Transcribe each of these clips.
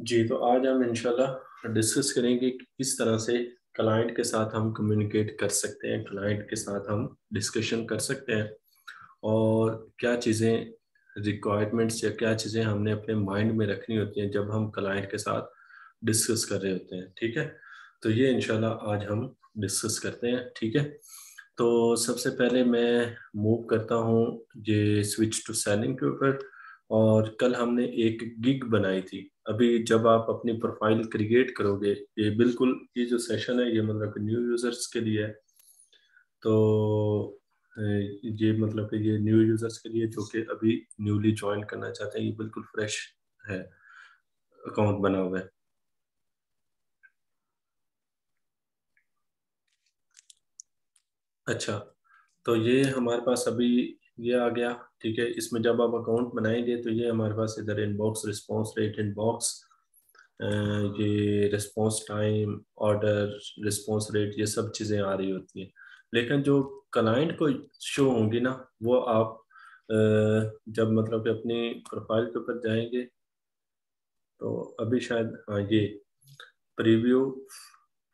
जी, तो आज हम इंशाल्लाह डिस्कस करेंगे कि किस तरह से क्लाइंट के साथ हम कम्युनिकेट कर सकते हैं, क्लाइंट के साथ हम डिस्कशन कर सकते हैं और क्या चीज़ें रिक्वायरमेंट्स या क्या चीज़ें हमने अपने माइंड में रखनी होती हैं जब हम क्लाइंट के साथ डिस्कस कर रहे होते हैं। ठीक है, तो ये इंशाल्लाह आज हम डिस्कस करते हैं। ठीक है, तो सबसे पहले मैं मूव करता हूँ ये स्विच टू सेलिंग के ऊपर। और कल हमने एक गिग बनाई थी। अभी जब आप अपनी प्रोफाइल क्रिएट करोगे, ये बिल्कुल ये जो सेशन है ये मतलब न्यू यूजर्स के लिए है। तो ये मतलब कि ये न्यू यूजर्स के लिए जो कि अभी न्यूली ज्वाइन करना चाहते हैं, ये बिल्कुल फ्रेश है, अकाउंट बना हुआ है। अच्छा, तो ये हमारे पास अभी ये आ गया। ठीक है, इसमें जब आप अकाउंट बनाएंगे तो ये हमारे पास इधर इनबॉक्स, रिस्पॉन्स रेट, इनबॉक्स, ये response time, order, response rate, ये सब चीज़ें आ रही होती हैं। लेकिन जो क्लाइंट को शो होंगी ना, वो आप जब मतलब कि अपनी प्रोफाइल के ऊपर जाएंगे तो अभी शायद हाँ, ये प्रीव्यू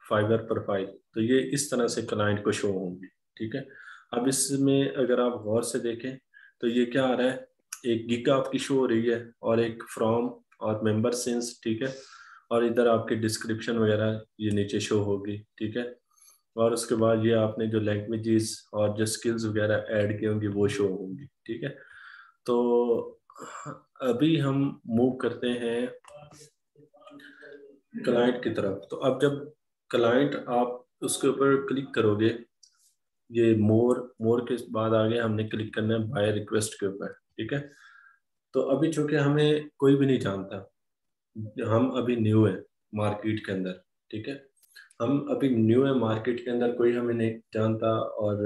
फाइवर प्रोफाइल, तो ये इस तरह से क्लाइंट को शो होंगी। ठीक है, अब इसमें अगर आप गौर से देखें तो ये क्या आ रहा है, एक गिग आपकी शो हो रही है और एक फ्रॉम और मेंबर सिंस। ठीक है, और इधर आपकी डिस्क्रिप्शन वगैरह ये नीचे शो होगी। ठीक है, और उसके बाद ये आपने जो लैंग्वेजेस और जो स्किल्स वगैरह ऐड की होंगी वो शो होंगी। ठीक है, तो अभी हम मूव करते हैं क्लाइंट की तरफ। तो अब जब क्लाइंट आप उसके ऊपर क्लिक करोगे, ये मोर मोर के बाद आगे हमने क्लिक करना है बाय रिक्वेस्ट के ऊपर। ठीक है, तो अभी चूंकि हमें कोई भी नहीं जानता, हम अभी न्यू है मार्केट के अंदर। ठीक है, हम अभी न्यू है मार्केट के अंदर, कोई हमें नहीं जानता और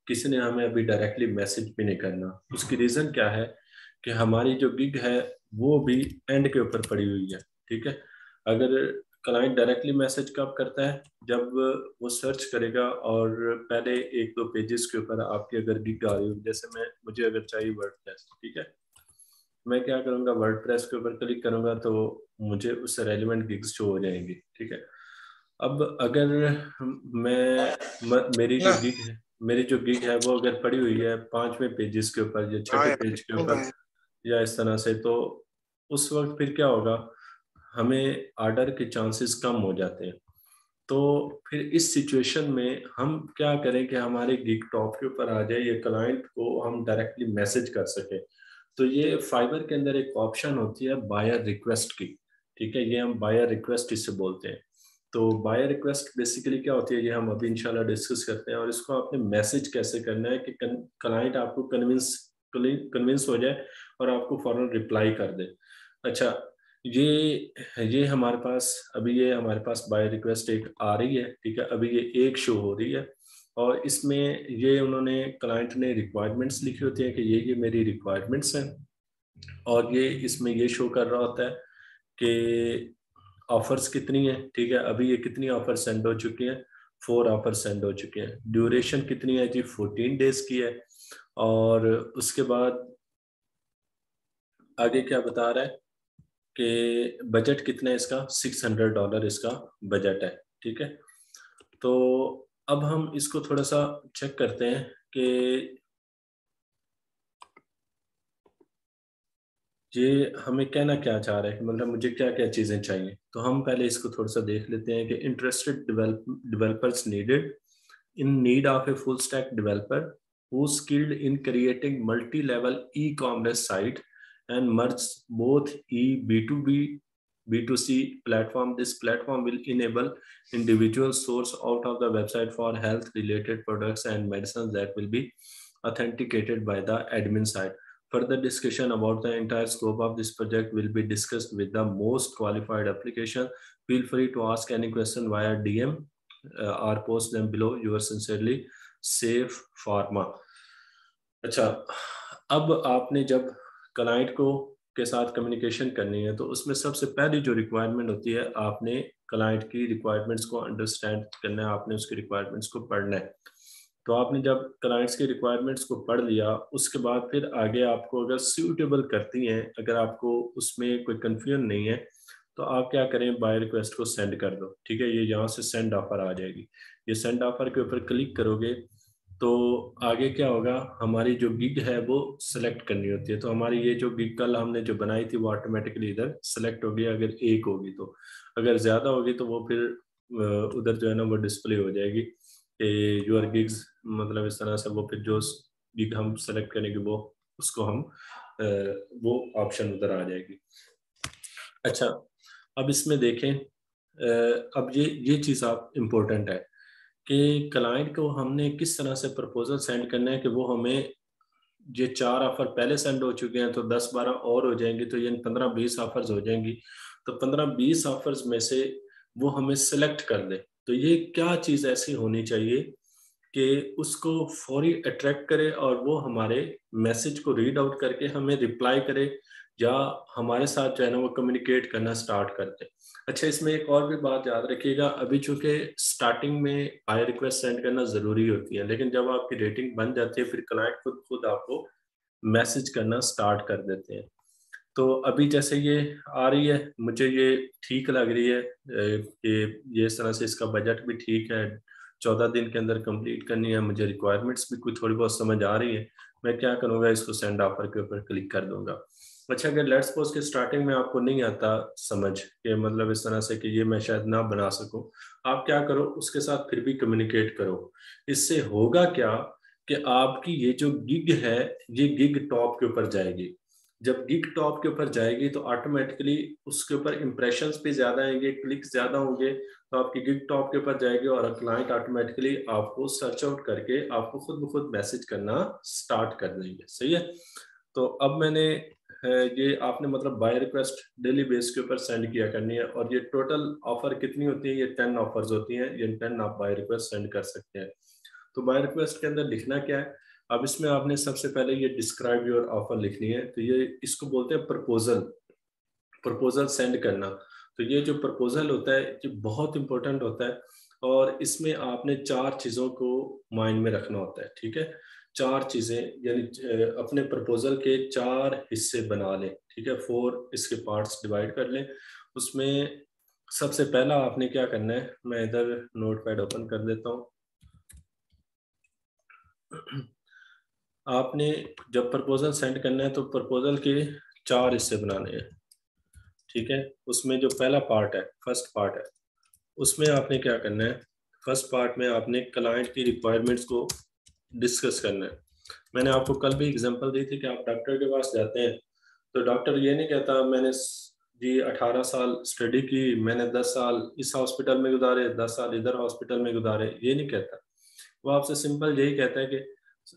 किसी ने हमें अभी डायरेक्टली मैसेज भी नहीं करना। उसकी रीज़न क्या है कि हमारी जो गिग है वो भी एंड के ऊपर पड़ी हुई है। ठीक है, अगर क्लाइंट डायरेक्टली मैसेज कब करता है, जब वो सर्च करेगा और पहले एक दो पेजेस के ऊपर आपकी अगर गिग आ रही हो, जैसे मुझे अगर चाहिए वर्डप्रेस। ठीक है, मैं क्या करूँगा, वर्डप्रेस के ऊपर क्लिक करूँगा तो मुझे उससे रेलिवेंट गिग्स शो हो जाएंगी। ठीक है, अब अगर मेरी जो ना। गिग है, मेरी जो गिग है वो अगर पड़ी हुई है पांचवें पेजेस के ऊपर या हाँ छठे यार, पेज के हो रहा ऊपर है। या इस तरह से, तो उस वक्त फिर क्या होगा, हमें ऑर्डर के चांसेस कम हो जाते हैं। तो फिर इस सिचुएशन में हम क्या करें कि हमारे गिग टॉप के ऊपर आ जाए, ये क्लाइंट को हम डायरेक्टली मैसेज कर सके। तो ये फाइबर के अंदर एक ऑप्शन होती है बायर रिक्वेस्ट की। ठीक है, ये हम बायर रिक्वेस्ट इसे बोलते हैं। तो बायर रिक्वेस्ट बेसिकली क्या होती है, ये हम अभी इंशाल्लाह डिस्कस करते हैं। और इसको आपने मैसेज कैसे करना है कि क्लाइंट आपको कन्विंस कन्विंस हो जाए और आपको फौरन रिप्लाई कर दे। अच्छा, ये हमारे पास अभी ये हमारे पास बायर रिक्वेस्ट एक आ रही है। ठीक है, अभी ये एक शो हो रही है और इसमें ये उन्होंने क्लाइंट ने रिक्वायरमेंट्स लिखी होती है कि ये मेरी रिक्वायरमेंट्स हैं। और ये इसमें ये शो कर रहा होता है कि ऑफर्स कितनी है। ठीक है, अभी ये कितनी ऑफर सेंड हो चुकी हैं, 4 ऑफर सेंड हो चुके हैं। ड्यूरेशन कितनी है जी, 14 डेज की है। और उसके बाद आगे क्या बता रहा है कि बजट कितना है इसका, $600 इसका बजट है। ठीक है, तो अब हम इसको थोड़ा सा चेक करते हैं कि ये हमें कहना क्या चाह रहा है, कि मतलब मुझे क्या क्या चीज़ें चाहिए। तो हम पहले इसको थोड़ा सा देख लेते हैं कि interested developers needed, in need of a full stack developer who's skilled in creating multi-level e-commerce site and merge both B2B B2C platform. This platform will enable individuals source out of the website for health related products and medicines that will be authenticated by the admin side. Further discussion about the entire scope of this project will be discussed with the most qualified application. Feel free to ask any question via DM or post them below. Yours sincerely, Safe Pharma. अच्छा, अब आपने जब client को के साथ communication करनी है तो उसमें सबसे पहली जो रिक्वायरमेंट होती है, आपने क्लाइंट की रिक्वायरमेंट्स को अंडरस्टैंड करना है, आपने उसकी रिक्वायरमेंट्स को पढ़ना है। तो आपने जब क्लाइंट्स की रिक्वायरमेंट्स को पढ़ लिया, उसके बाद फिर आगे आपको अगर सूटेबल करती हैं, अगर आपको उसमें कोई कन्फ्यूजन नहीं है, तो आप क्या करें, बाय रिक्वेस्ट को सेंड कर दो, ठीक है। ये यहाँ से सेंड ऑफर आ जाएगी, ये सेंड ऑफर के ऊपर क्लिक करोगे तो आगे क्या होगा, हमारी जो गिग है वो सिलेक्ट करनी होती है। तो हमारी ये जो गिग कल हमने जो बनाई थी वो ऑटोमेटिकली इधर सिलेक्ट होगी, अगर एक होगी तो, अगर ज़्यादा होगी तो वो फिर उधर जो है ना वो डिस्प्ले हो जाएगी यूर गिग्स, मतलब इस तरह से वो फिर जो गिग हम सेलेक्ट करेंगे वो उसको हम वो ऑप्शन उधर आ जाएगी। अच्छा, अब इसमें देखें, अब ये चीज़ आप इम्पोर्टेंट है कि क्लाइंट को हमने किस तरह से प्रपोजल सेंड करना है कि वो हमें, ये 4 ऑफर पहले सेंड हो चुके हैं तो 10-12 और हो जाएंगी, तो ये 15-20 ऑफर्स हो जाएंगी। तो 15-20 ऑफर्स में से वो हमें सेलेक्ट कर दे। तो ये क्या चीज़ ऐसी होनी चाहिए कि उसको फौरी अट्रैक्ट करे और वो हमारे मैसेज को रीड आउट करके हमें रिप्लाई करे या हमारे साथ जो है ना वो कम्युनिकेट करना स्टार्ट कर दे। अच्छा, इसमें एक और भी बात याद रखिएगा, अभी चूंकि स्टार्टिंग में बाय रिक्वेस्ट सेंड करना ज़रूरी होती है, लेकिन जब आपकी रेटिंग बन जाती है फिर क्लाइंट खुद खुद आपको मैसेज करना स्टार्ट कर देते हैं। तो अभी जैसे ये आ रही है, मुझे ये ठीक लग रही है कि ये इस तरह से इसका बजट भी ठीक है, 14 दिन के अंदर कंप्लीट करनी है, मुझे रिक्वायरमेंट्स भी कुछ थोड़ी बहुत समझ आ रही है। मैं क्या करूँगा, इसको सेंड ऑफर के ऊपर क्लिक कर दूंगा। अच्छा, अगर लेट्स सपोज के स्टार्टिंग में आपको नहीं आता समझ कि मतलब इस तरह से कि ये मैं शायद ना बना सकूं, आप क्या करो, उसके साथ फिर भी कम्युनिकेट करो। इससे होगा क्या कि आपकी ये जो गिग है ये गिग टॉप के ऊपर जाएगी। जब गिग टॉप के ऊपर जाएगी तो ऑटोमेटिकली उसके ऊपर इंप्रेशंस भी ज्यादा आएंगे, क्लिक्स ज्यादा होंगे, तो आपकी गिग टॉप के ऊपर जाएगी और क्लाइंट ऑटोमेटिकली आपको सर्च आउट करके आपको खुद ब खुद मैसेज करना स्टार्ट कर देंगे। सही है। तो अब मैंने ये आपने मतलब बाय रिक्वेस्ट डेली बेस के ऊपर सेंड किया करनी है, और ये टोटल ऑफर कितनी होती है, ये 10 ऑफर्स होती हैं, ये 10 आप बाय रिक्वेस्ट सेंड कर सकते हैं। तो बाय रिक्वेस्ट के अंदर लिखना क्या है, अब इसमें आपने सबसे पहले ये डिस्क्राइब योर ऑफर लिखनी है। तो ये इसको बोलते हैं प्रपोजल, प्रपोजल सेंड करना। तो ये जो प्रपोजल होता है ये बहुत इंपॉर्टेंट होता है, और इसमें आपने 4 चीज़ों को माइंड में रखना होता है, ठीक है। 4 चीज़ें, यानी अपने प्रपोजल के 4 हिस्से बना लें, ठीक है, 4 इसके पार्ट्स डिवाइड कर लें। उसमें सबसे पहला आपने क्या करना है, मैं इधर नोटपैड ओपन कर देता हूँ। आपने जब प्रपोजल सेंड करना है तो प्रपोजल के 4 हिस्से बनाने हैं, ठीक है। उसमें जो पहला पार्ट है, फर्स्ट पार्ट है, उसमें आपने क्या करना है, फर्स्ट पार्ट में आपने क्लाइंट की रिक्वायरमेंट्स को डिस्कस करना है। मैंने आपको कल भी एग्जांपल दी थी कि आप डॉक्टर के पास जाते हैं तो डॉक्टर ये नहीं कहता मैंने जी 18 साल स्टडी की, मैंने 10 साल इस हॉस्पिटल में गुजारे, 10 साल इधर हॉस्पिटल में गुजारे, ये नहीं कहता। वो आपसे सिंपल यही कहता है कि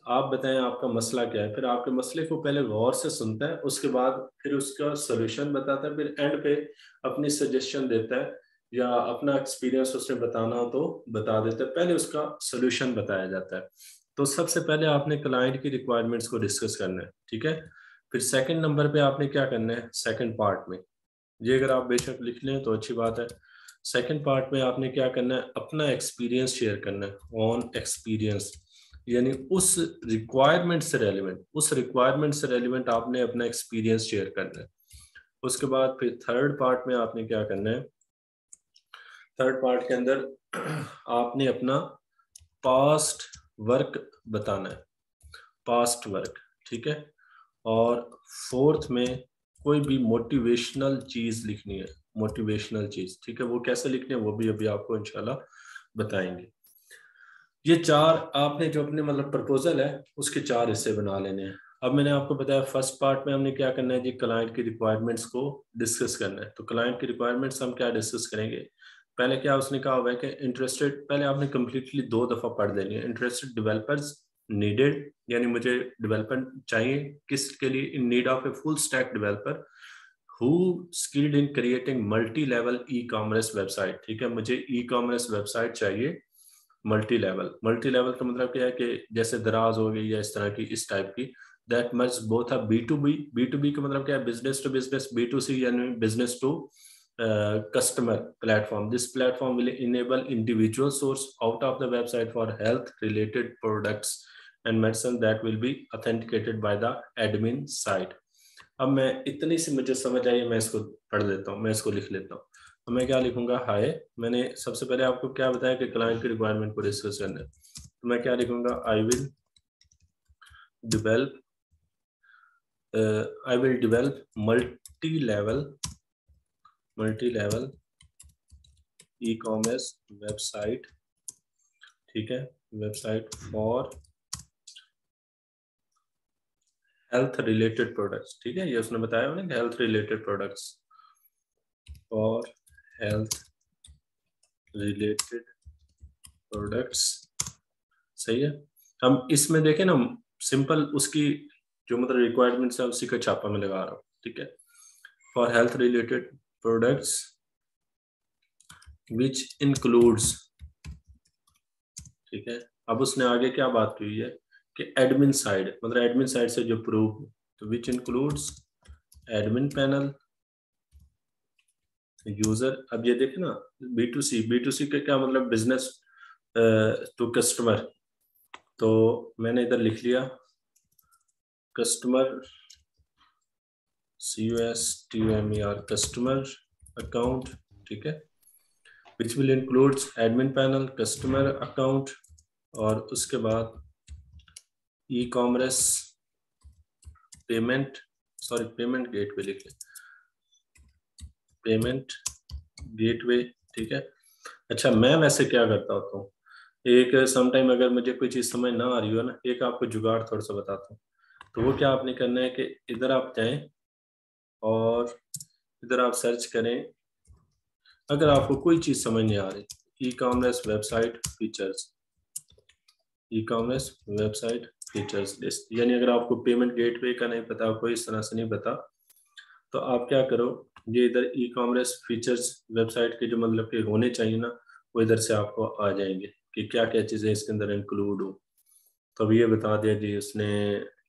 आप बताएं आपका मसला क्या है। फिर आपके मसले को पहले गौर से सुनता है, उसके बाद फिर उसका सोल्यूशन बताता है, फिर एंड पे अपनी सजेशन देता है या अपना एक्सपीरियंस उसने बताना हो तो बता देता है। पहले उसका सोल्यूशन बताया जाता है। तो सबसे पहले आपने क्लाइंट की रिक्वायरमेंट्स को डिस्कस करना है, ठीक है। फिर सेकंड नंबर पे आपने क्या करना है, सेकंड पार्ट में, ये अगर आप बेशक लिख लें तो अच्छी बात है। सेकंड पार्ट में आपने क्या करना है, अपना एक्सपीरियंस शेयर करना है, ऑन एक्सपीरियंस, यानी उस रिक्वायरमेंट से रेलिवेंट, उस रिक्वायरमेंट से रेलिवेंट आपने अपना एक्सपीरियंस शेयर करना है। उसके बाद फिर थर्ड पार्ट में आपने क्या करना है, थर्ड पार्ट के अंदर आपने अपना पास्ट वर्क बताना है, पास्ट वर्क, ठीक है। और फोर्थ में कोई भी मोटिवेशनल चीज लिखनी है, मोटिवेशनल चीज, ठीक है। वो कैसे लिखनी है वो भी अभी आपको इंशाल्लाह बताएंगे। ये 4 आपने जो अपने मतलब प्रपोजल है उसके 4 हिस्से बना लेने हैं। अब मैंने आपको बताया फर्स्ट पार्ट में हमने क्या करना है जी, क्लाइंट की रिक्वायरमेंट्स को डिस्कस करना है। तो क्लाइंट की रिक्वायरमेंट्स हम क्या डिस्कस करेंगे, पहले क्या उसने कहा हुआ है कि इंटरेस्टेड, पहले आपने कंप्लीटली 2 दफा पढ़ लेनी है, इंटरेस्टेड डेवलपर्स नीडेड, यानी मुझे डेवलपर चाहिए किसके लिए, in need of a full stack developer who skilled in creating multi level E commerce website, ठीक है। मुझे ई कॉमर्स वेबसाइट चाहिए मल्टी लेवल। मल्टी लेवल का मतलब क्या है कि जैसे दराज हो गई या इस तरह की, इस टाइप की, that much both a B2B, B2B का मतलब क्या है, बिजनेस टू बिजनेस, B2C यानी business to customer platform. This platform will enable individual source out of the website for health related products and medicine that will be authenticated by the admin site. अब मैं इतनी सी मुझे समझ आई, मैं इसको पढ़ लेता हूँ, मैं इसको लिख लेता हूँ। तो मैं क्या लिखूंगा, हाय। मैंने सबसे पहले आपको क्या बताया कि क्लाइंट की रिक्वायरमेंट को डिस्कस करना है, तो मैं क्या लिखूंगा, I will develop multi level E commerce website, ठीक है, website for health related products, ठीक है, ये उसने बताया उन्हें health related products, for health related products, सही है। हम इसमें देखें ना, सिंपल उसकी जो मतलब रिक्वायरमेंट्स है उसी का छापा में लगा रहा हूँ, ठीक है, for health related products which includes, ठीक है। अब उसने आगे क्या बात की है कि एडमिन साइड, मतलब एडमिन साइड से जो प्रूफ, तो which includes admin panel user. अब ये देखे ना, बी टू सी का क्या मतलब, बिजनेस टू कस्टमर, तो मैंने इधर लिख लिया कस्टमर, CUSTOMER कस्टमर अकाउंट, ठीक है, which will includes admin panel, customer account, और उसके बाद ई कॉमर्स पेमेंट गेटवे लिख ले, पेमेंट गेटवे, ठीक है। अच्छा, मैं वैसे क्या करता होता हूँ, एक समटाइम अगर मुझे कोई चीज़ समझ ना आ रही हो ना, एक आपको जुगाड़ थोड़ा सा बताता हूँ। तो वो क्या आपने करना है कि इधर आप जाएं और इधर आप सर्च करें, अगर आपको कोई चीज़ समझ नहीं आ रही, ई कॉमर्स वेबसाइट फीचर्स, ई कॉमर्स वेबसाइट फीचर्स लिस्ट, यानी अगर आपको पेमेंट गेटवे का नहीं पता, कोई इस तरह से नहीं पता, तो आप क्या करो, ये इधर ई कॉमर्स फीचर्स वेबसाइट के जो मतलब के होने चाहिए ना, वो इधर से आपको आ जाएंगे कि क्या क्या चीज़ें इसके अंदर इंक्लूड हो। तो अब ये बता दिया जी उसने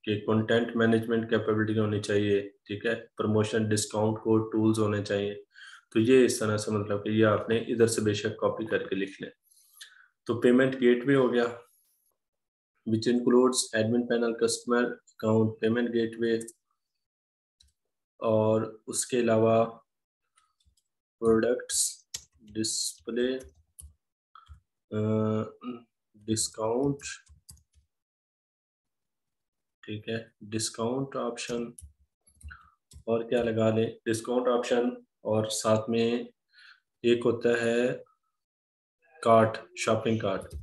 कि कंटेंट मैनेजमेंट कैपेबिलिटी होनी चाहिए, ठीक है, प्रमोशन डिस्काउंट कोड टूल्स होने चाहिए। तो ये इस तरह से मतलब कि ये आपने इधर से बेशक कॉपी करके लिख लें। तो पेमेंट गेटवे हो गया, which includes admin panel, customer account, payment gateway, और उसके अलावा प्रोडक्ट्स डिस्प्ले, डिस्काउंट, ठीक है, डिस्काउंट ऑप्शन, और क्या लगा लें, डिस्काउंट ऑप्शन, और साथ में एक होता है cart, shopping cart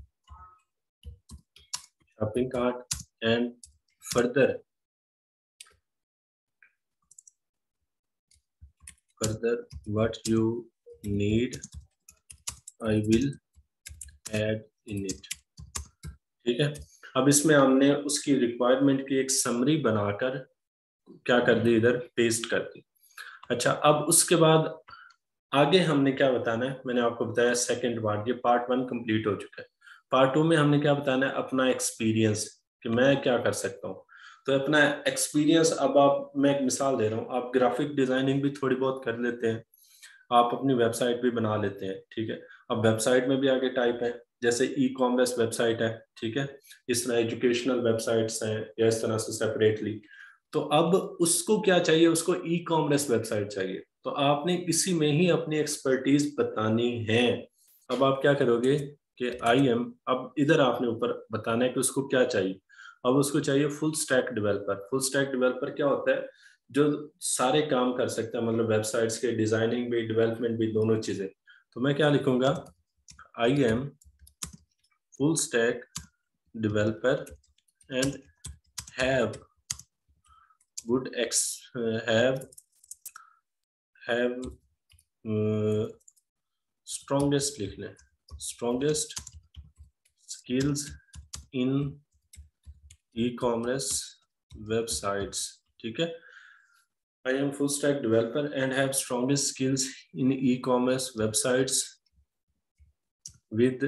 and further what you need I will add in it, ठीक है। अब इसमें हमने उसकी रिक्वायरमेंट की एक समरी बनाकर क्या कर दी, इधर पेस्ट कर दी। अच्छा, अब उसके बाद आगे हमने क्या बताना है, मैंने आपको बताया सेकंड पार्ट, ये पार्ट 1 कंप्लीट हो चुका है। पार्ट 2 में हमने क्या बताना है, अपना एक्सपीरियंस, कि मैं क्या कर सकता हूँ। तो अपना एक्सपीरियंस, अब आप, मैं एक मिसाल दे रहा हूँ, आप ग्राफिक डिजाइनिंग भी थोड़ी बहुत कर लेते हैं, आप अपनी वेबसाइट भी बना लेते हैं, ठीक है। अब वेबसाइट में भी आगे टाइप है, जैसे ई कॉमर्स वेबसाइट है, ठीक है, इस तरह एजुकेशनल वेबसाइट्स हैं, या इस तरह से सेपरेटली। तो अब उसको क्या चाहिए, उसको ई कॉमर्स वेबसाइट चाहिए, तो आपने इसी में ही अपनी एक्सपर्टीज बतानी है। अब आप क्या करोगे कि अब इधर आपने ऊपर बताना है कि उसको क्या चाहिए। अब उसको चाहिए full stack developer. Full stack developer क्या होता है, जो सारे काम कर सकता है, मतलब वेबसाइट्स के डिजाइनिंग भी, डेवलपमेंट भी, दोनों चीजें। तो मैं क्या लिखूंगा, आई am full stack developer and have good have strongest, लिख लें strongest skills in e commerce websites, ठीक है। I am full stack developer and have strongest skills in e-commerce websites with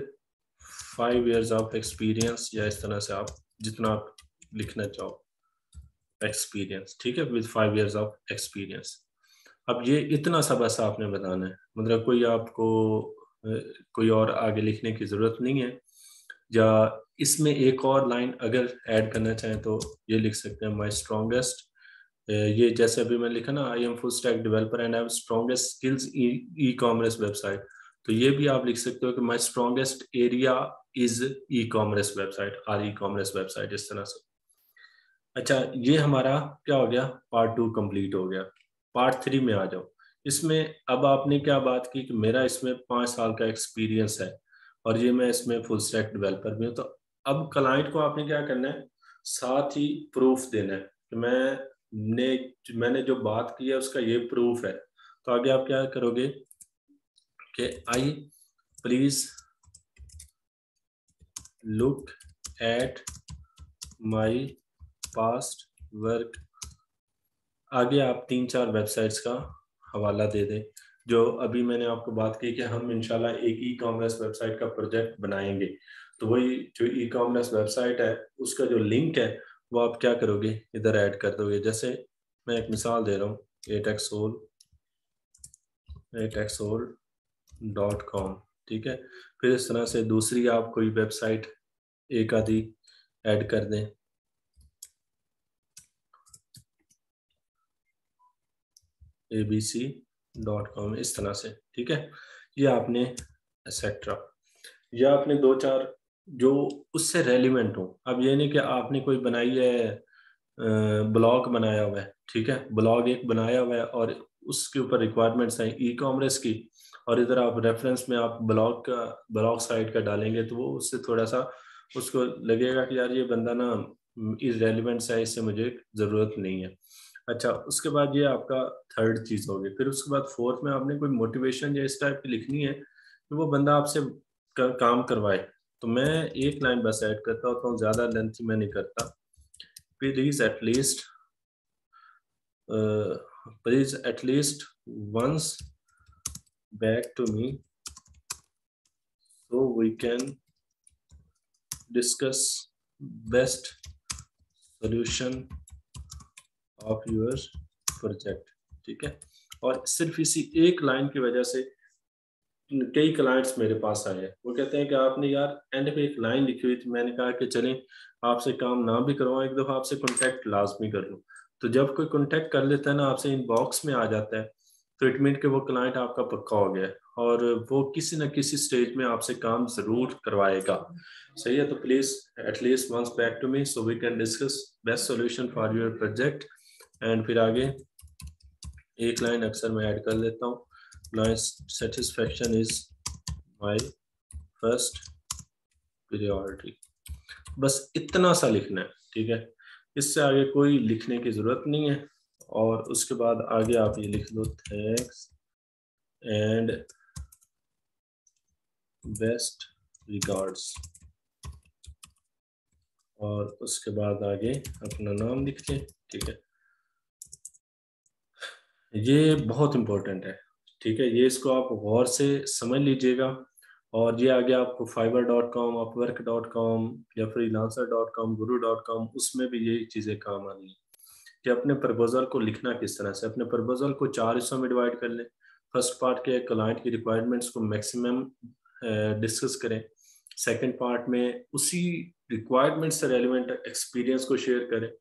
5 years of experience, या इस तरह से आप जितना आप लिखना चाहो, एक्सपीरियंस, ठीक है, विद 5 years of experience। अब ये इतना सा बस आपने बताना है, मतलब कोई आपको कोई और आगे लिखने की जरूरत नहीं है। या इसमें एक और लाइन अगर ऐड करना चाहें तो ये लिख सकते हैं, माई स्ट्रॉन्गेस्ट ये जैसे अभी मैंने लिखा ना, I am full stack developer and I have strongest skills e commerce website, तो ये भी आप लिख सकते हो कि my strongest area is e commerce website, or e commerce website, इस तरह से। अच्छा, ये हमारा क्या हो गया, पार्ट 2 कंप्लीट हो गया। पार्ट 3 में आ जाओ। इसमें अब आपने क्या बात की कि मेरा इसमें 5 साल का एक्सपीरियंस है और ये मैं इसमें फुल स्टैक डेवलपर भी हूँ, तो अब क्लाइंट को आपने क्या करना है, साथ ही प्रूफ देना है कि मैंने जो बात की है उसका ये प्रूफ है। तो आगे आप क्या करोगे कि I please look at my past work. आगे आप 3-4 वेबसाइट्स का हवाला दे दें, जो अभी मैंने आपको बात की कि हम इंशाल्लाह एक ई कॉमर्स वेबसाइट का प्रोजेक्ट बनाएंगे। तो वही जो ई कॉमर्स वेबसाइट है उसका जो लिंक है वो आप क्या करोगे, इधर ऐड कर दोगे। जैसे मैं एक मिसाल दे रहा हूँ, atexol.com, ठीक है। फिर इस तरह से दूसरी आप कोई वेबसाइट एक आधी ऐड कर दें, abc.com, इस तरह से, ठीक है। ये आपने एक्सेट्रा, या आपने 2-4 जो उससे रेलिवेंट हो। अब ये नहीं कि आपने कोई बनाई है, ब्लॉग बनाया हुआ है, ठीक है, ब्लॉग एक बनाया हुआ है और उसके ऊपर रिक्वायरमेंट्स हैं ई कॉमर्स की, और इधर आप रेफरेंस में आप ब्लॉग साइट का डालेंगे तो वो उससे थोड़ा सा उसको लगेगा कि यार ये बंदा ना इस रेलिवेंट है, इससे मुझे ज़रूरत नहीं है। अच्छा, उसके बाद ये आपका थर्ड चीज़ होगी। फिर उसके बाद फोर्थ में आपने कोई मोटिवेशन या इस टाइप की लिखनी है कि वो बंदा आपसे काम करवाए। तो मैं एक लाइन बस ऐड करता होता हूँ, ज़्यादा लेंथ मैं नहीं करता। Please at least please at least once back to me so we can discuss best solution of your project, ठीक है। और सिर्फ इसी एक लाइन की वजह से कई क्लाइंट्स मेरे पास आए हैं, वो कहते हैं कि आपने यार एंड पे एक लाइन लिखी हुई थी, मैंने कहा कि चलें आपसे काम ना भी करवाऊं, एक दफ़ा आपसे कांटेक्ट लाजमी कर लूं। तो जब कोई कांटेक्ट कर लेता है ना, आपसे इनबॉक्स में आ जाता है, तो इट मीन कि वो क्लाइंट आपका पक्का हो गया है और वो किसी न किसी स्टेज में आपसे काम ज़रूर करवाएगा। सही है, तो please at least once back to me so we can discuss best solution for your project. And फिर आगे एक लाइन अक्सर मैं ऐड कर लेता हूँ, my satisfaction is my first priority. बस इतना सा लिखना है, ठीक है। इससे आगे कोई लिखने की जरूरत नहीं है। और उसके बाद आगे आप ये लिख दो, थैंक्स एंड बेस्ट रिगार्ड्स, और उसके बाद आगे अपना नाम लिख लें, ठीक है। ये बहुत इंपॉर्टेंट है, ठीक है, ये इसको आप गौर से समझ लीजिएगा। और ये आगे आपको fiverr.com, upwork.com या freelancer.com, guru.com, उसमें भी यही चीज़ें काम आनी है कि अपने प्रपोजल को लिखना किस तरह से। अपने प्रपोजल को 4 हिस्सों में डिवाइड कर लें। फर्स्ट पार्ट के क्लाइंट की रिक्वायरमेंट्स को मैक्सिमम डिस्कस करें। सेकंड पार्ट में उसी रिक्वायरमेंट से रेलिवेंट एक्सपीरियंस को शेयर करें।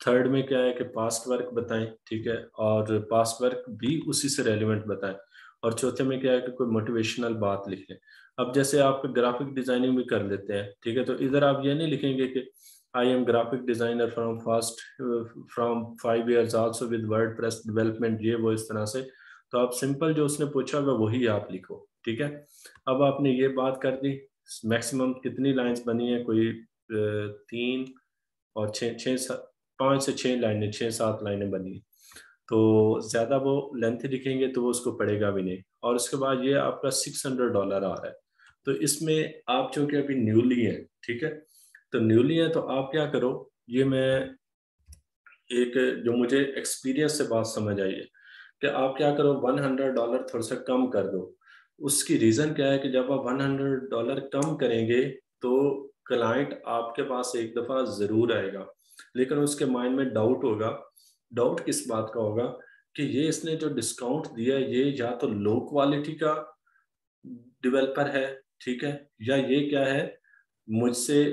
थर्ड में क्या है कि पास्ट वर्क बताएं, ठीक है, और पास्ट वर्क भी उसी से रेलिवेंट बताएं। और चौथे में क्या है कि कोई मोटिवेशनल बात लिख लें। अब जैसे आप ग्राफिक डिजाइनिंग भी कर लेते हैं, ठीक है, तो इधर आप ये नहीं लिखेंगे कि I M graphic designer from 5 years also with WordPress development, ये वो इस तरह से। तो आप सिंपल जो उसने पूछा होगा वही आप लिखो, ठीक है। अब आपने ये बात कर दी, मैक्सिमम कितनी लाइंस बनी है, कोई 3 और 5 से 6 लाइनें, 6-7 लाइनें बनी है। तो ज़्यादा वो लेंथ लिखेंगे तो वो उसको पड़ेगा भी नहीं। और उसके बाद ये आपका $600 आ रहा है। तो इसमें आप चूंकि अभी न्यूली है, ठीक है, तो न्यूली है तो आप क्या करो, ये मैं एक जो मुझे एक्सपीरियंस से बात समझ आई है कि आप क्या करो, $100 थोड़ा सा कम कर दो। उसकी रीज़न क्या है कि जब आप $100 कम करेंगे तो क्लाइंट आपके पास एक दफ़ा ज़रूर आएगा, लेकिन उसके माइंड में डाउट होगा। डाउट किस बात का होगा कि ये इसने जो डिस्काउंट दिया है ये या तो लो क्वालिटी का डेवलपर है, ठीक है, या ये क्या है, मुझसे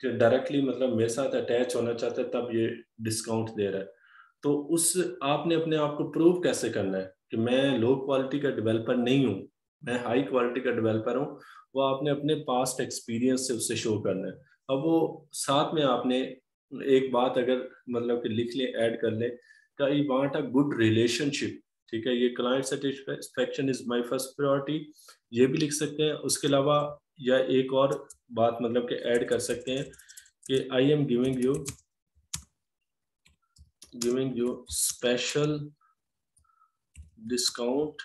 डायरेक्टली मतलब मेरे साथ अटैच होना चाहता है तब ये डिस्काउंट दे रहा है। तो उस आपने अपने आप को प्रूव कैसे करना है कि मैं लो क्वालिटी का डेवलपर नहीं हूँ, मैं हाई क्वालिटी का डेवलपर हूँ, वो आपने अपने पास्ट एक्सपीरियंस से उससे शो करना है। अब वो साथ में आपने एक बात अगर मतलब कि लिख ले, ऐड कर ले, I want a good relationship, ठीक है, ये client satisfaction is my first priority, ये भी लिख सकते हैं। उसके अलावा या एक और बात मतलब कि ऐड कर सकते हैं कि I am giving you special discount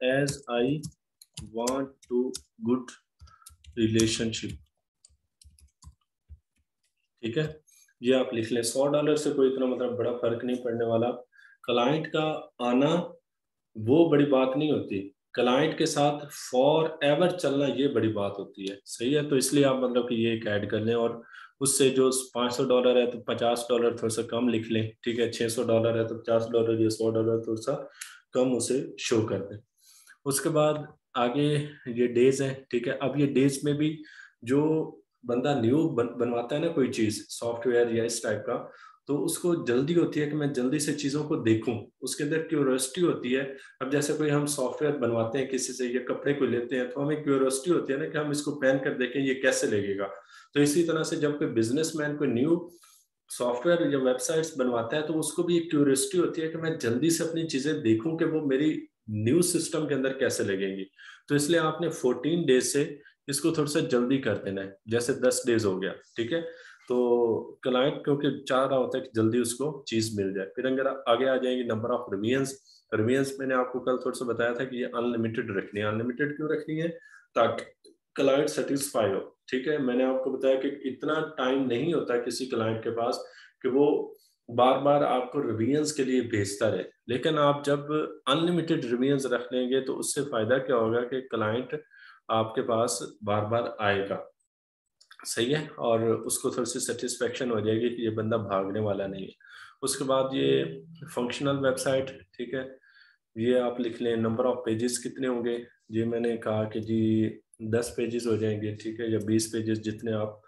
as I want to good relationship, ठीक है, ये आप लिख लें। $100 से कोई इतना मतलब बड़ा फर्क नहीं पड़ने वाला। क्लाइंट का आना वो बड़ी बात नहीं होती, क्लाइंट के साथ फॉर एवर चलना ये बड़ी बात होती है, सही है। तो इसलिए आप मतलब कि ये एक ऐड कर लें, और उससे जो $500 है तो $50 थोड़ा सा कम लिख लें, ठीक है, $600 है तो $50 या $100 थोड़ा सा कम उसे शो कर दें। उसके बाद आगे ये डेज है, ठीक है। अब ये डेज में भी जो बंदा न्यू बनवाता है ना कोई चीज सॉफ्टवेयर या इस टाइप का, तो उसको जल्दी होती है कि मैं जल्दी से चीजों को देखूं, उसके अंदर क्यूरियोसिटी होती है। अब जैसे कोई हम सॉफ्टवेयर बनवाते हैं किसी से या कपड़े को लेते हैं, तो हमें क्यूरियोसिटी होती है ना कि हम इसको पहन कर देखें ये कैसे लगेगा। तो इसी तरह से जब कोई बिजनेसमैन कोई न्यू सॉफ्टवेयर या वेबसाइट्स बनवाता है, तो उसको भी एक क्यूरियोसिटी होती है कि मैं जल्दी से अपनी चीजें देखूं कि वो मेरी न्यू सिस्टम के अंदर कैसे लगेंगी। तो इसलिए आपने 14 डेज से इसको थोड़ा सा जल्दी कर देना है, जैसे 10 डेज हो गया, ठीक है। तो क्लाइंट क्योंकि चाह रहा होता है कि जल्दी उसको चीज मिल जाए। फिर अगर आगे आ जाएंगे नंबर ऑफ रिविजन्स, रिविजन्स मैंने आपको कल थोड़ा सा बताया था कि ये अनलिमिटेड रखनी है। अनलिमिटेड क्यों रखनी है? ताकि क्लाइंट सेटिस्फाई हो, ठीक है। मैंने आपको बताया कि इतना टाइम नहीं होता किसी क्लाइंट के पास कि वो बार बार आपको रिविजन्स के लिए भेजता रहे, लेकिन आप जब अनलिमिटेड रिविजन्स रख लेंगे तो उससे फायदा क्या होगा कि क्लाइंट आपके पास बार बार आएगा, सही है, और उसको थोड़ी सी सेटिस्फेक्शन हो जाएगी कि ये बंदा भागने वाला नहीं है। उसके बाद ये फंक्शनल वेबसाइट, ठीक है, ये आप लिख लें। नंबर ऑफ पेजेस कितने होंगे, ये मैंने कहा कि जी 10 पेजेस हो जाएंगे, ठीक है, या 20 पेजेस, जितने आप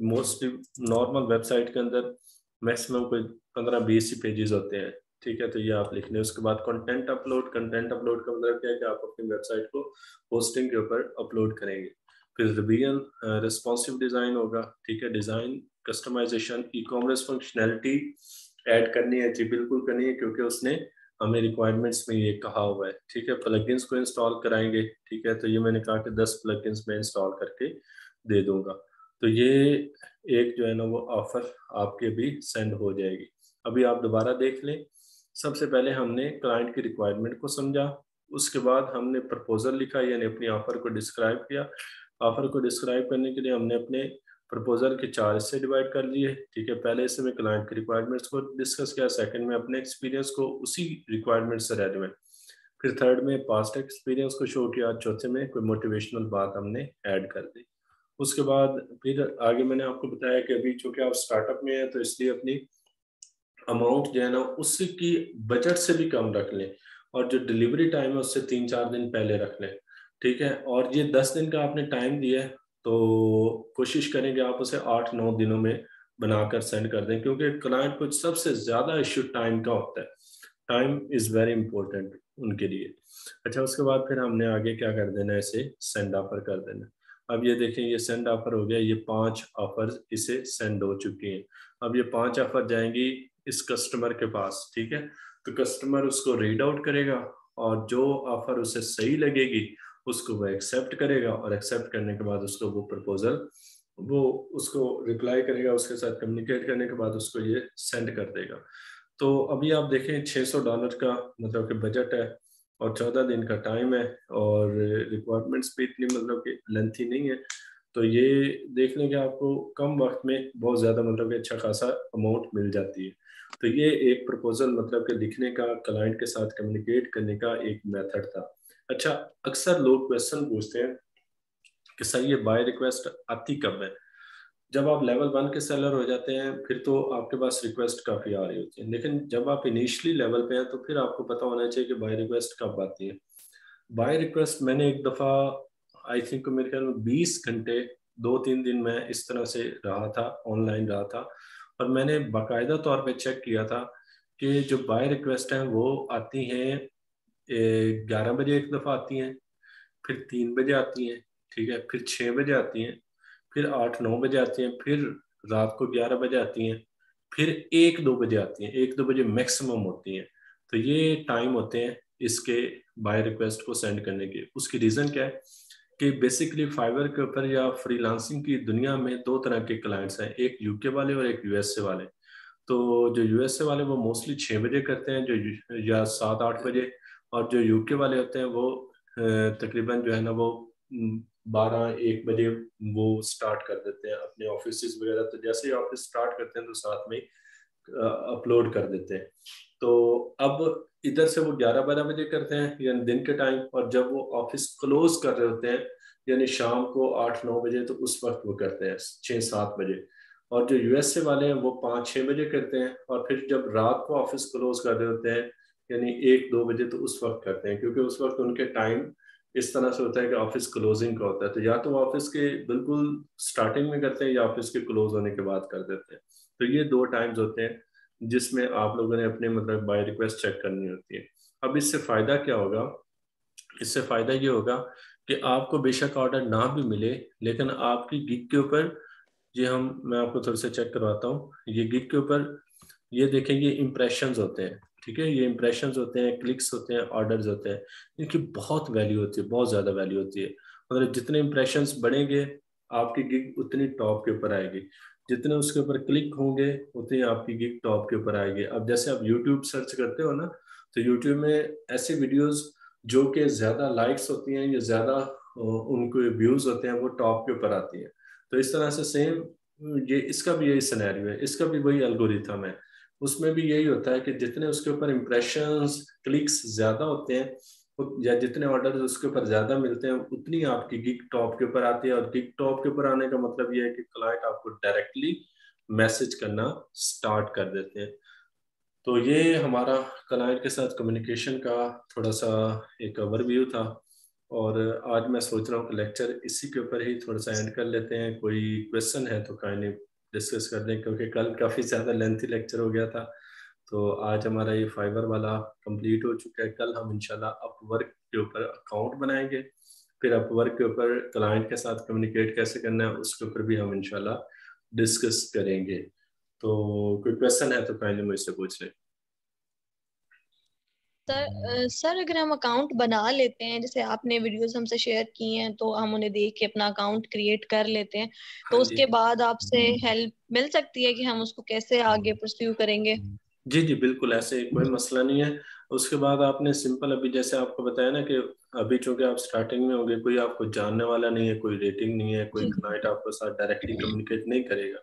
मोस्टली नॉर्मल वेबसाइट के अंदर मैक्सिमम कोई 15-20 ही पेजेस होते हैं, ठीक है। तो ये आप लिख लें। उसके बाद कंटेंट अपलोड, कंटेंट अपलोड का मतलब क्या है कि आप अपनी वेबसाइट को होस्टिंग के ऊपर अपलोड करेंगे। फिर रिवीजन रिस्पॉन्सिव डिज़ाइन होगा, ठीक है, design customisation e commerce functionality add करनी है, जी बिल्कुल करनी है, क्योंकि उसने हमें रिक्वायरमेंट्स में ये कहा हुआ है, ठीक है। प्लगइन्स को इंस्टॉल कराएंगे, ठीक है, तो ये मैंने कहा कि 10 प्लगइन्स में इंस्टॉल करके दे दूंगा। तो ये एक जो है ना वो ऑफर आपके भी सेंड हो जाएगी। अभी आप दोबारा देख लें। सबसे पहले हमने क्लाइंट की रिक्वायरमेंट को समझा, उसके बाद हमने प्रपोजल लिखा, यानी अपनी ऑफर को डिस्क्राइब किया। ऑफर को डिस्क्राइब करने के लिए हमने अपने प्रपोजल के 4 हिस्से डिवाइड कर लिए, ठीक है। पहले हिस्से में क्लाइंट की रिक्वायरमेंट्स को डिस्कस किया, सेकंड में अपने एक्सपीरियंस को उसी रिक्वायरमेंट से रेलेवेंट, फिर थर्ड में पास्ट एक्सपीरियंस को शो किया, चौथे में कोई मोटिवेशनल बात हमने ऐड कर दी। उसके बाद फिर आगे मैंने आपको बताया कि अभी चूंकि आप स्टार्टअप में हैं, तो इसलिए अपनी अमाउंट जो है ना उसकी बजट से भी कम रख लें, और जो डिलीवरी टाइम है उससे 3-4 दिन पहले रख लें, ठीक है। और ये 10 दिन का आपने टाइम दिया है, तो कोशिश करेंगे आप उसे 8-9 दिनों में बनाकर सेंड कर दें, क्योंकि क्लाइंट को सबसे ज़्यादा इश्यू टाइम का होता है। टाइम इज़ वेरी इंपॉर्टेंट उनके लिए। अच्छा, उसके बाद फिर हमने आगे क्या कर देना है, इसे सेंड ऑफर कर देना। अब ये देखें, ये सेंड ऑफर हो गया, ये 5 ऑफर इसे सेंड हो चुकी हैं। अब ये 5 ऑफर जाएंगी इस कस्टमर के पास, ठीक है। तो कस्टमर उसको रीड आउट करेगा, और जो ऑफर उसे सही लगेगी उसको वो एक्सेप्ट करेगा, और एक्सेप्ट करने के बाद उसको वो प्रपोजल वो उसको रिप्लाई करेगा, उसके साथ कम्युनिकेट करने के बाद उसको ये सेंड कर देगा। तो अभी आप देखें $600 का मतलब कि बजट है, और 14 दिन का टाइम है, और रिक्वायरमेंट्स भी इतनी मतलब कि लेंथी नहीं है। तो ये देख लें कि आपको कम वक्त में बहुत ज़्यादा मतलब कि अच्छा खासा अमाउंट मिल जाती है। तो ये एक प्रपोजल मतलब कि लिखने का, क्लाइंट के साथ कम्युनिकेट करने का एक मेथड था। अच्छा, अक्सर लोग क्वेश्चन पूछते हैं कि सर ये बाय रिक्वेस्ट आती कब है? जब आप लेवल 1 के सेलर हो जाते हैं फिर तो आपके पास रिक्वेस्ट काफ़ी आ रही होती है, लेकिन जब आप इनिशियली लेवल पे हैं तो फिर आपको पता होना चाहिए कि बाय रिक्वेस्ट कब आती है। बाय रिक्वेस्ट मैंने एक दफ़ा, आई थिंक मेरे ख्याल में 20 घंटे 2-3 दिन मैं इस तरह से रहा था, ऑनलाइन रहा था, और मैंने बाकायदा तौर पे चेक किया था कि जो बाय रिक्वेस्ट हैं वो आती हैं 11 बजे एक दफ़ा आती हैं, फिर 3 बजे आती हैं, ठीक है, फिर 6 बजे आती हैं, फिर 8-9 बजे आती हैं, फिर रात को 11 बजे आती हैं, फिर 1-2 बजे आती हैं, 1-2 बजे मैक्सिमम होती हैं। तो ये टाइम होते हैं इसके बाय रिक्वेस्ट को सेंड करने के। उसकी रीज़न क्या है कि बेसिकली फाइवर के ऊपर या फ्रीलांसिंग की दुनिया में दो तरह के क्लाइंट्स हैं, एक यूके वाले और एक यूएसए वाले। तो जो यूएसए वाले वो मोस्टली 6 बजे करते हैं, जो या 7-8 बजे, और जो यूके वाले होते हैं वो तकरीबन जो है ना वो 12-1 बजे वो स्टार्ट कर देते हैं अपने ऑफिस वगैरह। तो जैसे ही ऑफिस स्टार्ट करते हैं तो साथ में अपलोड कर देते हैं। तो अब इधर से वो 11-12 बजे करते हैं यानी दिन के टाइम, और जब वो ऑफिस क्लोज कर रहे होते हैं यानी शाम को 8-9 बजे, तो उस वक्त वो करते हैं 6-7 बजे। और जो यूएसए वाले हैं वो 5-6 बजे करते हैं, और फिर जब रात को ऑफिस क्लोज कर रहे होते हैं यानी 1-2 बजे, तो उस वक्त करते हैं, क्योंकि उस वक्त उनके टाइम इस तरह से होता है कि ऑफिस क्लोजिंग का होता है। तो या तो वो ऑफिस के बिल्कुल स्टार्टिंग में करते हैं या ऑफिस के क्लोज होने के बाद कर देते हैं। तो ये दो टाइम्स होते हैं जिसमें आप लोगों ने अपने मतलब बाय रिक्वेस्ट चेक करनी होती है। अब इससे फायदा क्या होगा? इससे फायदा ये होगा कि आपको बेशक ऑर्डर ना भी मिले, लेकिन आपकी गिग के ऊपर, ये मैं आपको थोड़ा सा चेक करवाता हूँ, ये गिग के ऊपर ये देखें, ये इम्प्रेशंस होते हैं, ठीक है, ये इम्प्रेशंस होते हैं, क्लिक्स होते हैं, ऑर्डर्स होते हैं। इनकी बहुत वैल्यू होती है, बहुत ज़्यादा वैल्यू होती है। मतलब जितने इम्प्रेशंस बढ़ेंगे आपकी गिग उतनी टॉप के ऊपर आएगी, जितने उसके ऊपर क्लिक होंगे उतनी आपकी गिग टॉप के ऊपर आएगी। अब जैसे आप यूट्यूब सर्च करते हो ना, तो यूट्यूब में ऐसी वीडियोस जो कि ज़्यादा लाइक्स होती हैं या ज़्यादा उनको व्यूज़ होते हैं वो टॉप के ऊपर आती हैं। तो इस तरह से सेम ये इसका भी यही सिनेरियो है, इसका भी वही एल्गोरिथम है। उसमें भी यही होता है कि जितने उसके ऊपर इम्प्रेशंस क्लिक्स ज़्यादा होते हैं या जितने ऑर्डर उसके ऊपर ज़्यादा मिलते हैं उतनी आपकी गिग टॉप के ऊपर आती है। और गिग टॉप के ऊपर आने का मतलब ये है कि क्लाइंट आपको डायरेक्टली मैसेज करना स्टार्ट कर देते हैं। तो ये हमारा क्लाइंट के साथ कम्युनिकेशन का थोड़ा सा एक ओवरव्यू था। और आज मैं सोच रहा हूँ कि लेक्चर इसी के ऊपर ही थोड़ा सा एंड कर लेते हैं। कोई क्वेश्चन है तो काइंडली डिस्कस कर दें, क्योंकि कल काफ़ी ज़्यादा लेंथी लेक्चर हो गया था। तो आज हमारा ये फाइबर वाला कंप्लीट हो चुका है। कल हम इंशाल्लाह अपवर्क के ऊपर अकाउंट बनाएंगे, फिर अपवर्क के ऊपर क्लाइंट के साथ कम्युनिकेट कैसे करना है उसके ऊपर भी हम इंशाल्लाह डिस्कस करेंगे। तो कोई क्वेश्चन है तो काइंडली मुझसे पूछ ले। सर अगर हम अकाउंट बना लेते हैं, जैसे आपने वीडियोस हमसे शेयर की हैं, तो हम उन्हें देख के अपना अकाउंट क्रिएट कर लेते हैं, तो हाँ जी, उसके बाद आपसे हेल्प मिल सकती है कि हम उसको कैसे आगे परस्यू करेंगे? जी जी बिल्कुल, ऐसे कोई मसला नहीं है। उसके बाद आपने सिंपल अभी जैसे आपको बताया ना कि अभी चूंकि आप स्टार्टिंग में होंगे, कोई आपको जानने वाला नहीं है, कोई रेटिंग नहीं है, कोई जी क्लाइंट आपके साथ डायरेक्टली कम्युनिकेट नहीं करेगा।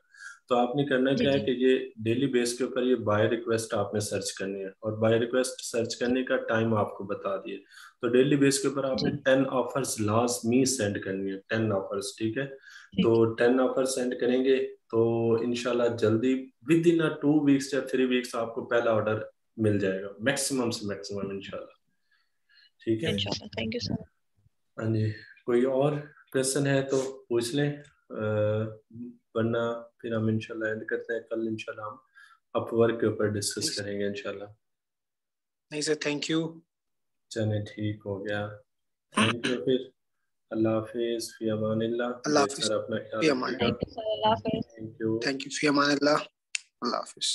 तो आपने करना जी क्या है जी कि ये डेली बेस के ऊपर ये बाय रिक्वेस्ट आपने सर्च करनी है, और बाय रिक्वेस्ट सर्च करने का टाइम आपको बता दिए। तो डेली बेस के ऊपर आपने जी 10 ऑफर्स लाजमी सेंड करनी है, 10 ऑफर्स, ठीक है। तो ठीक 10 ऑफर सेंड करेंगे तो इंशाल्लाह जल्दी विद इन 2 वीक्स या 3 वीक्स आपको पहला ऑर्डर मिल जाएगा, मैक्सिमम से मैक्सिमम इंशाल्लाह। ठीक है, है। इंशाल्लाह। Thank you sir. हाँ जी, कोई और क्वेश्चन है तो पूछ लें, वरना फिर हम इंशाल्लाह एंड करते हैं। कल इंशाल्लाह हम अपवर्क के ऊपर डिस्कस नहीं करेंगे इंशाल्लाह। नहीं सर, थैंक यू। चले ठीक हो गया, थैंक यू। फिर अल्लाह हाफिज, फी अमानिल्लाह। अल्लाह जुबैर हाफिज। सर अपना ख्याल फी अमान। रखिएगा। थैंक यू सर, अल्लाह हाफिज़। Thank you. Thank you, fee Aman Allah. Allah Hafiz.